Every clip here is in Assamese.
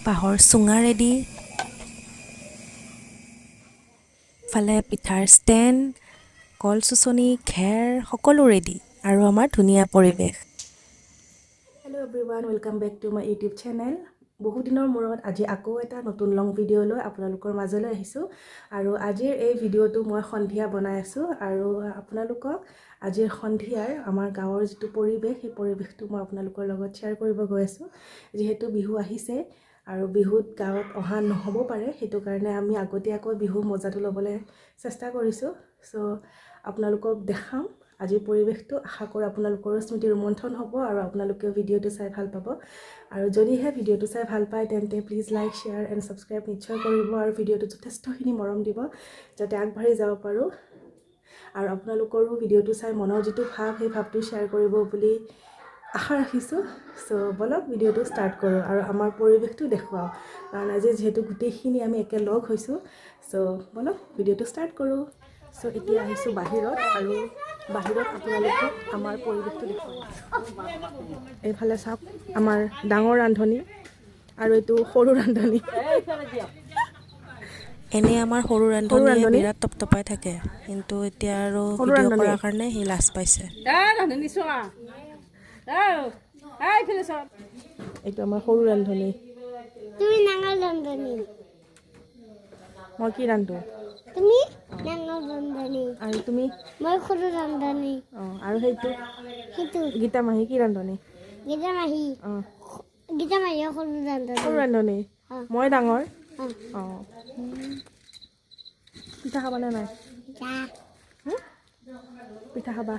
বাঁহৰ চুঙা ৰেডি, ফালে পিঠাৰ ষ্টেণ্ড, কল চুচনি, খেৰ সকলো ৰেডি আৰু আমাৰ ধুনীয়া পৰিৱেশ। Hello' everyone, welcome back to my YouTube channel. বহুত দিনৰ মূৰত আজি আকৌ এটা নতুন লং ভিডিঅ' লৈ আপোনালোকৰ মাজলৈ আহিছোঁ। আৰু আজিৰ এই ভিডিঅ'টো মই সন্ধিয়া বনাই আছোঁ আৰু আপোনালোকক আজিৰ সন্ধিয়াৰ আমাৰ গাঁৱৰ যিটো পৰিৱেশ, সেই পৰিৱেশটো মই আপোনালোকৰ লগত শ্বেয়াৰ কৰিব গৈ আছোঁ। যিহেতু বিহু আহিছে আৰু বিহুত গাঁৱত অহা নহ'ব পাৰে, সেইটো কাৰণে আমি আগতীয়াকৈ বিহুৰ মজাটো ল'বলৈ চেষ্টা কৰিছোঁ। চ' আপোনালোকক দেখাম আজিৰ পৰিৱেশটো। আশা কৰোঁ আপোনালোকৰো স্মৃতি ৰোমন্থন হ'ব আৰু আপোনালোকেও ভিডিঅ'টো চাই ভাল পাব। আৰু যদিহে ভিডিঅ'টো চাই ভাল পায় তেন্তে please like, share and subscribe নিশ্চয় কৰিব আৰু ভিডিঅ'টো যথেষ্টখিনি মৰম দিব যাতে আগবাঢ়ি যাব পাৰোঁ। আৰু আপোনালোকৰো ভিডিঅ'টো চাই মনৰ যিটো ভাৱ, সেই ভাৱটো শ্বেয়াৰ কৰিব বুলি আশা ৰাখিছোঁ। চ' বলক ভিডিঅ'টো ষ্টাৰ্ট কৰোঁ আৰু আমাৰ পৰিৱেশটো দেখুৱাওঁ, কাৰণ আজি যিহেতু গোটেইখিনি আমি একেলগ হৈছোঁ। চ' বলক ভিডিঅ'টো ষ্টাৰ্ট কৰোঁ। চ' এতিয়া আহিছোঁ বাহিৰত আৰু বাহিৰত আপোনালোকক আমাৰ পৰিৱেশটো দেখুৱাওঁ। এইফালে চাওক, আমাৰ ডাঙৰ ৰান্ধনি আৰু এইটো সৰু ৰান্ধনি। এনেই আমাৰ সৰু ৰান্ধনীয়ে বিৰাট টপটপাই থাকে, কিন্তু এতিয়া আৰু ভিডিঅ' কৰাৰ কাৰণে সি লাজ পাইছে। এইটো আমাৰ সৰু ৰান্ধনি। তুমি ডাঙৰ ৰান্ধনি। মই কি ৰান্ধো? তুমি ডাঙৰ ৰান্ধনি আৰু তুমি? মই সৰু ৰান্ধনি। অঁ, আৰু সেইটো গীতা মাহী কি ৰান্ধনি? গীতা মাহী। অঁ, গীতা মাহী সৰু ৰান্ধনি। সৰু ৰান্ধনি। মই ডাঙৰ। অঁ, পিঠা খাবানে নাই? পিঠা খাবা?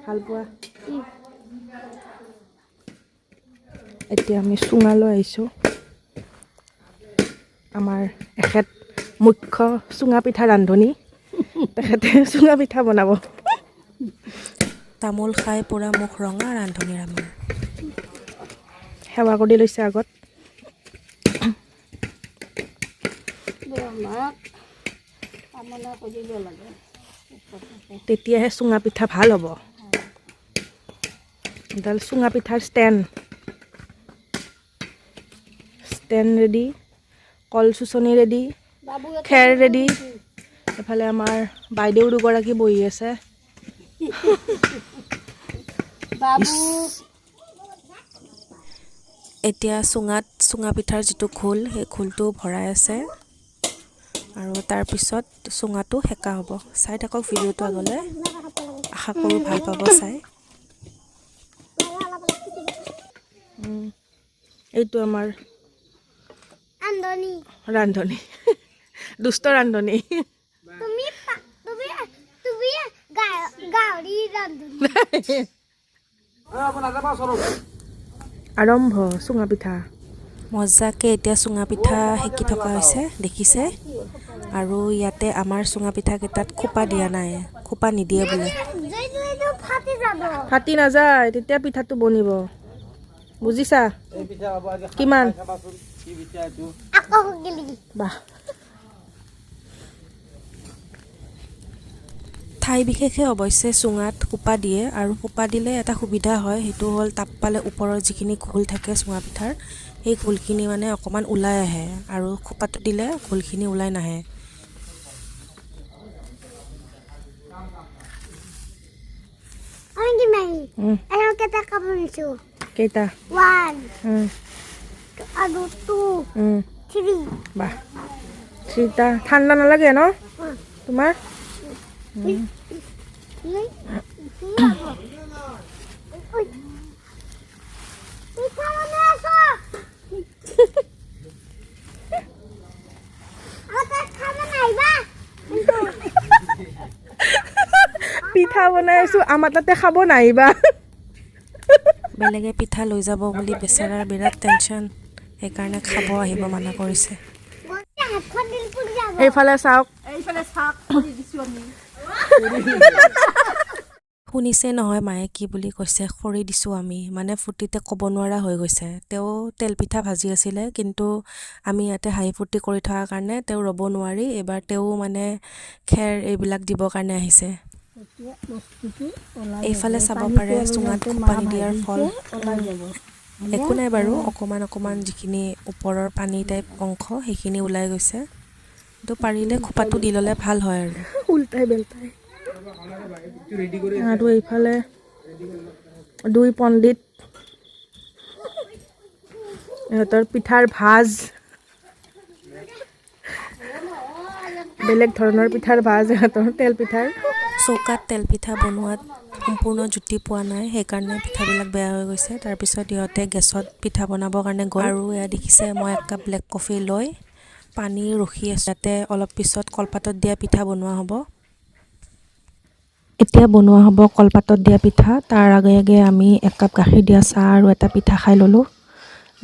ভাল পোৱা? এতিয়া আমি চুঙালৈ আহিছোঁ। আমাৰ এখেত মুখ্য চুঙা পিঠা ৰান্ধনি, তেখেতে চুঙা পিঠা বনাব। তামোল খাই পূৰা মুখ ৰঙা ৰান্ধনীৰ আমাৰ। সেৱা কৰি লৈছে আগত। তেতিয়াহে চুঙা পিঠা ভাল হ'ব। এডাল চুঙা পিঠাৰ ষ্টেণ্ড ৰেডি, কল চুচনি ৰেডি, খেৰ ৰেডি। এফালে আমাৰ বাইদেউ দুগৰাকী বহি আছে। এতিয়া চুঙা পিঠাৰ যিটো খোল, সেই খোলটো ভৰাই আছে আৰু তাৰপিছত চুঙাটো সেকা হ'ব। চাই থাকক ভিডিঅ'টো আগলৈ, আশা কৰোঁ ভাল পাব চাই। এইটো আমাৰ ৰান্ধনি, দুষ্ট ৰান্ধনি। আৰম্ভ চুঙা পিঠা। মজাকৈ এতিয়া চুঙা পিঠা সেকি থকা হৈছে, দেখিছে? আৰু ইয়াতে আমাৰ চুঙা পিঠাকেইটাত খোপা দিয়া নাই, খোপা নিদিয়ে বোলে। ফাটি নাযায়, তেতিয়া পিঠাটো বনিব। বুজিছা? কিমান? বাহ, ঠাই বিশেষে অৱশ্যে চুঙাত খোপা দিয়ে, আৰু খোপা দিলে এটা সুবিধা হয়, সেইটো হ'ল তাপ পালে ওপৰৰ যিখিনি ঘোল থাকে চুঙা পিঠাৰ, সেই ঘোলখিনি মানে অকণমান ওলাই আহে, আৰু খোপাটো দিলে ঘোলখিনি ওলাই নাহে। কেইটা? 1 আৰু 2 3। বাহ, 3টা। ঠাণ্ডা নালাগে ন তোমাৰ? পিঠা বনাই আছো, আমাৰ তাতে খাব নাহিবা। বেলেগে পিঠা লৈ যাব বুলি বেচেৰাৰ বিৰাট টেনশ্যন, সেইকাৰণে খাব আহিব মানা কৰিছে। এইফালে চাওক, শুনিছে নহয় মায়ে কি বুলি কৈছে? খৰি দিছোঁ আমি, মানে ফূৰ্তিতে ক'ব নোৱাৰা হৈ গৈছে। তেওঁ তেলপিঠা ভাজি আছিলে, কিন্তু আমি ইয়াতে হাঁহি ফূৰ্তি কৰি থকাৰ কাৰণে তেওঁ ৰ'ব নোৱাৰি এইবাৰ তেওঁ মানে খেৰ এইবিলাক দিবৰ কাৰণে আহিছে। এইফালে চাব পাৰে চুঙাত খোপা নিদিয়াৰ ফল। একো নাই বাৰু, অকণমান যিখিনি ওপৰৰ পানী টাইপ অংশ সেইখিনি ওলাই গৈছে। তো পাৰিলে খোপাটো দি ল'লে ভাল হয় আৰু। উল্টাই বেলটাই আৰু এইফালে দুই পণ্ডিত, ইহঁতৰ পিঠাৰ ভাজ, বেলেগ ধৰণৰ পিঠাৰ ভাজ, ইহঁতৰ তেল পিঠাৰ। চৌকাত তেলপিঠা বনোৱাত সম্পূৰ্ণ জুতি পোৱা নাই, সেইকাৰণে পিঠাবিলাক বেয়া হৈ গৈছে। তাৰপিছত সিহঁতে গেছত পিঠা বনাবৰ কাৰণে গ'ল আৰু এয়া দেখিছে মই 1 কাপ ব্লেক কফি লৈ পানী ৰখি আছোঁ, যাতে অলপ পিছত কলপাতত দিয়া পিঠা বনোৱা হ'ব। এতিয়া বনোৱা হ'ব কলপাতত দিয়া পিঠা। তাৰ আগে আমি 1 কাপ গাখীৰ দিয়া চাহ আৰু এটা পিঠা খাই ল'লোঁ।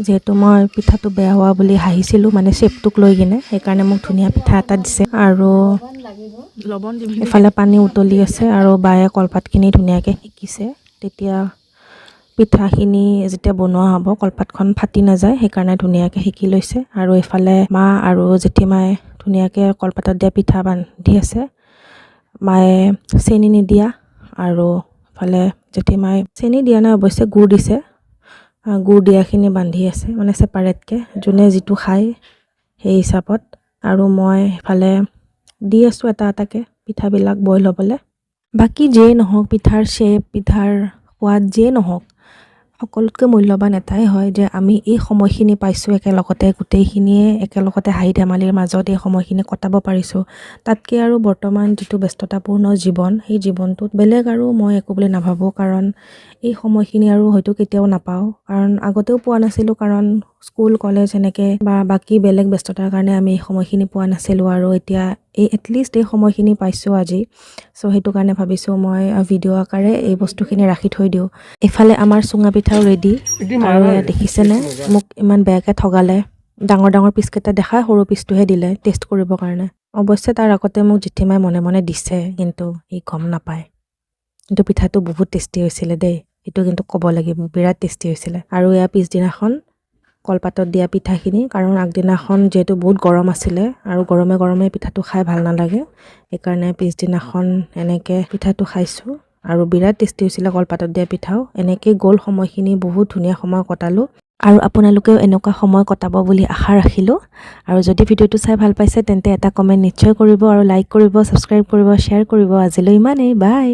যিহেতু মই পিঠাটো বেয়া হোৱা বুলি হাঁহিছিলোঁ, মানে চেপটোক লৈ কিনে, সেইকাৰণে মোক ধুনীয়া পিঠা এটা দিছে। আৰু লবণ দিবি। এফালে পানী উতলি আছে আৰু বায়ে কলপাতখিনি ধুনীয়াকৈ সেকিছে। তেতিয়া পিঠাখিনি যেতিয়া বনোৱা হ'ব কলপাতখন ফাটি নাযায়, সেইকাৰণে ধুনীয়াকৈ সেকি লৈছে। আৰু এইফালে মা আৰু জেঠীমায়ে ধুনীয়াকৈ কলপাতত দিয়া পিঠা বান্ধি আছে। মায়ে চেনি নিদিয়া আৰু ইফালে জেঠীমায়ে চেনি দিয়া নাই অৱশ্যে, গুড় দিছে। গুড় দিয়াখিনি বান্ধি আছে, মানে ছেপাৰেটকৈ, যোনে যিটো খায় সেই হিচাপত। আৰু মই ইফালে দি আছোঁ এটা এটাকৈ পিঠাবিলাক বইল হ'বলৈ। বাকী যিয়েই নহওক, পিঠাৰ শ্বেপ, পিঠাৰ সোৱাদ যিয়েই নহওক, সকলোতকৈ মূল্যৱান এটাই হয় যে আমি এই সময়খিনি পাইছোঁ একেলগতে, গোটেইখিনিয়ে একেলগতে হাঁহি ধেমালিৰ মাজত এই সময়খিনি কটাব পাৰিছোঁ। তাতকৈ আৰু বৰ্তমান যিটো ব্যস্ততাপূৰ্ণ জীৱন, সেই জীৱনটোত বেলেগ আৰু মই একো বুলি নাভাবোঁ। কাৰণ এই সময়খিনি আৰু হয়তো কেতিয়াও নাপাওঁ, কাৰণ আগতেও পোৱা নাছিলোঁ, কাৰণ স্কুল কলেজ এনেকৈ বা বাকী বেলেগ ব্যস্ততাৰ কাৰণে আমি এই সময়খিনি পোৱা নাছিলোঁ। আৰু এতিয়া এটলিষ্ট এই সময়খিনি পাইছোঁ আজি। চ' সেইটো কাৰণে ভাবিছোঁ মই ভিডিঅ' আকাৰে এই বস্তুখিনি ৰাখি থৈ দিওঁ। এইফালে আমাৰ চুঙা পিঠাও ৰেডি। আৰু এয়া দেখিছেনে মোক ইমান বেয়াকৈ ঠগালে, ডাঙৰ পিচকেইটা দেখাই সৰু পিচটোহে দিলে টেষ্ট কৰিবৰ কাৰণে। অৱশ্যে তাৰ আগতে মোক জেঠীমাই মনে মনে দিছে, কিন্তু ই গম নাপায়। কিন্তু পিঠাটো বহুত টেষ্টি হৈছিলে দেই, সেইটো কিন্তু ক'ব লাগিব, বিৰাট টেষ্টি হৈছিলে। আৰু এয়া পিছদিনাখন কলপাতত দিয়া পিঠাখিনি, কাৰণ আগদিনাখন যিহেতু বহুত গৰম আছিলে আৰু গৰমে গৰমে পিঠাটো খাই ভাল নালাগে, সেইকাৰণে পিছদিনাখন এনেকৈ পিঠাটো খাইছোঁ। আৰু বিৰাট টেষ্টি হৈছিলে কলপাতত দিয়া পিঠাও। এনেকৈ গ'ল সময়খিনি, বহুত ধুনীয়া সময় কটালোঁ। আৰু আপোনালোকেও এনেকুৱা সময় কটাব বুলি আশা ৰাখিলোঁ। আৰু যদি ভিডিঅ'টো চাই ভাল পাইছে তেন্তে এটা কমেণ্ট নিশ্চয় কৰিব, আৰু লাইক কৰিব, ছাবস্ক্ৰাইব কৰিব, শ্বেয়াৰ কৰিব। আজিলৈ ইমানেই, বাই।